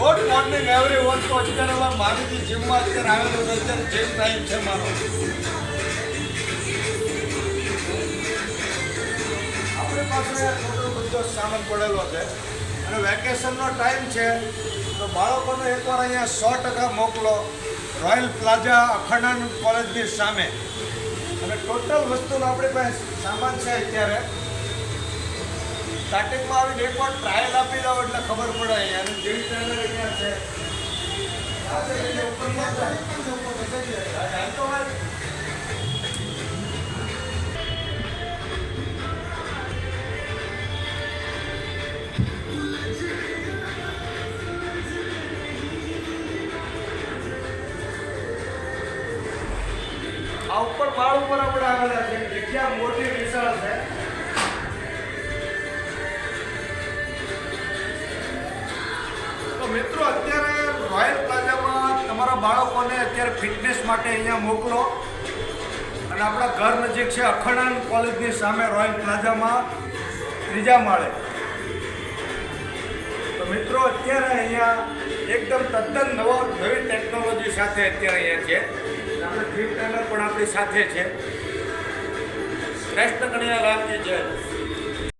Good morning everyone. તો અત્યારે હવે મારુતિ જીમમાં અત્યારે આવેલો છે. અત્યારે જીમ ટાઈમ છે મારો. આપણી પાસે થોડો બધો સામાન પડેલો છે અને વેકેશનનો ટાઈમ છે તો બાળકોને એકવાર અહીંયા 100% મોકલો. રોયલ પ્લાઝા અખંડાનંદ કોલેજની સામે અને ટોટલ વસ્તુનો આપણી પાસે સામાન છે. અત્યારે સ્ટાર્ટિંગમાં આવીને એકવાર ટ્રાયલ આપી દો એટલે ખબર પડે. અને જીમ ટ્રેનર અહીંયા છે. આ ઉપર માળ ઉપર આપણે આવેલા છે. જગ્યા મોટી વિશાળ છે. તો મિત્રો અત્યારે રોયલ પ્લાઝામાં તમારા બાળકોને અત્યારે ફિટનેસ માટે અહીંયા મોકલો. અને આપણા ઘર નજીક છે અખંડાનંદ કોલેજની સામે રોયલ પ્લાઝામાં 3જા માળે. તો મિત્રો અત્યારે અહીંયા એકદમ તદ્દન નવી ટેકનોલોજી સાથે અત્યારે અહીંયા છે. આપણે જીમ ટ્રેનર પણ આપણી સાથે છે. કૃષ્ણ કનૈયા લાલજી જય.